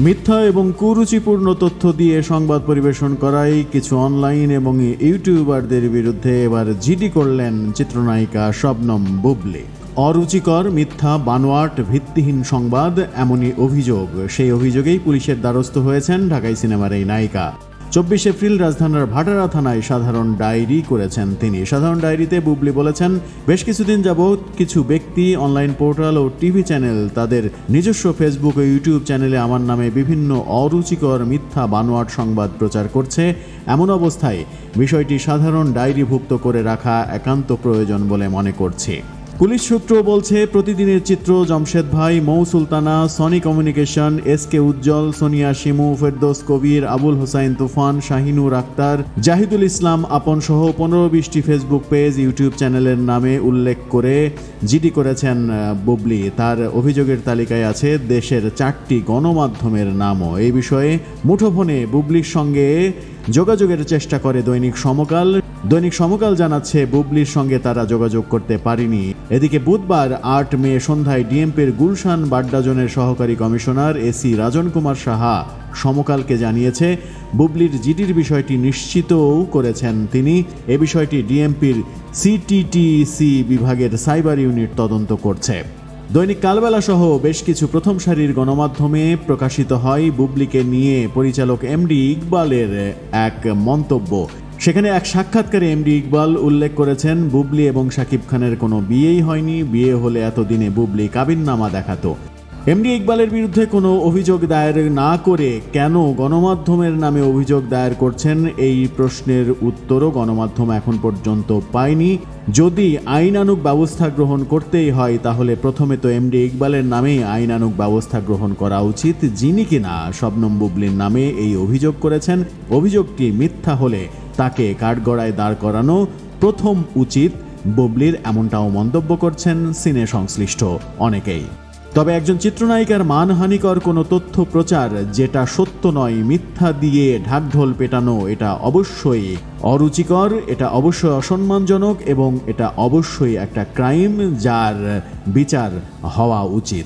মিথ্যা এবং কুরুচিপূর্ণ তথ্য দিয়ে সংবাদ পরিবেশন করায় কিছু অনলাইন এবং ইউটিউবারদের বিরুদ্ধে এবার জিডি করলেন চিত্রনায়িকা শবনম বুবলি। অরুচিকর, মিথ্যা, বানোয়াট, ভিত্তিহীন সংবাদ, এমনই অভিযোগ। সেই অভিযোগেই পুলিশের দ্বারস্থ হয়েছেন ঢাকাই সিনেমার এই নায়িকা। 24 এপ্রিল রাজধানীর ভাটারা থানায় সাধারণ ডায়েরি করেছেন তিনি। সাধারণ ডায়েরিতে বুবলি বলেছেন, বেশ কিছুদিন যাবৎ কিছু ব্যক্তি, অনলাইন পোর্টাল ও টিভি চ্যানেল তাদের নিজস্ব ফেসবুক ও ইউটিউব চ্যানেলে আমার নামে বিভিন্ন অরুচিকর, মিথ্যা, বানোয়াট সংবাদ প্রচার করছে। এমন অবস্থায় বিষয়টি সাধারণ ডায়েরিভুক্ত করে রাখা একান্ত প্রয়োজন বলে মনে করছি। পুলিশ সূত্র বলছে, প্রতিদিনের চিত্র, জমশেদ ভাই, মৌ সুলতানা, সনি কমিউনিকেশন, এসকে উজ্জ্বল, সোনিয়া শিমু, ফেরদৌস কবির, আবুল হোসাইন তুফান, শাহিনুর আক্তার, জাহিদুল ইসলাম আপন সহ 15-20টি ফেসবুক পেজ, ইউটিউব চ্যানেলের নামে উল্লেখ করে জিডি করেছেন বুবলি। তার অভিযোগের তালিকায় আছে দেশের 4টি গণমাধ্যমের নামও। এই বিষয়ে মুঠোফোনে বুবলির সঙ্গে যোগাযোগের চেষ্টা করে দৈনিক সমকাল। দৈনিক সমকাল জানাচ্ছে, বুবলির সঙ্গে তারা যোগাযোগ করতে পারেনি। এদিকে বুধবার 8 মে সন্ধ্যায় ডিএমপির গুলশান বাড্ডা-জোনের সহকারী কমিশনার এসি রাজন কুমার সাহা সমকালকে জানিয়েছে, বুবলির জিডির বিষয়টি নিশ্চিতও করেছেন তিনি। এ বিষয়টি ডিএমপির সিটিটিসি বিভাগের সাইবার ইউনিট তদন্ত করছে। দৈনিক কালবেলা সহ বেশ কিছু প্রথম সারির গণমাধ্যমে প্রকাশিত হয় বুবলিকে নিয়ে পরিচালক এমডি ইকবালের এক মন্তব্য। সেখানে এক সাক্ষাৎকারে এমডি ইকবাল উল্লেখ করেছেন, বুবলি এবং শাকিব খানের কোনো বিয়েই হয়নি, বিয়ে হলে এতদিনে বুবলি কাবিননামা দেখাতো। এমডি ইকবালের বিরুদ্ধে কোনো অভিযোগ দায়ের না করে কেন গণমাধ্যমের নামে অভিযোগ দায়ের করছেন, এই প্রশ্নের উত্তরও গণমাধ্যম এখন পর্যন্ত পায়নি। যদি আইনানুগ ব্যবস্থা গ্রহণ করতেই হয়, তাহলে প্রথমে তো এমডি ইকবালের নামেই আইনানুগ ব্যবস্থা গ্রহণ করা উচিত, যিনি কিনা শবনম বুবলির নামে এই অভিযোগ করেছেন। অভিযোগটি মিথ্যা হলে তাকে কাঠগড়ায় দাঁড় করানো প্রথম উচিত বুবলির, এমনটাও মন্তব্য করছেন সিনে সংশ্লিষ্ট অনেকেই। তবে একজন চিত্রনায়িকার মানহানিকর কোনো তথ্য প্রচার, যেটা সত্য নয়, মিথ্যা দিয়ে ঢাকঢোল পেটানো, এটা অবশ্যই অরুচিকর, এটা অবশ্যই অসম্মানজনক এবং এটা অবশ্যই একটা ক্রাইম, যার বিচার হওয়া উচিত।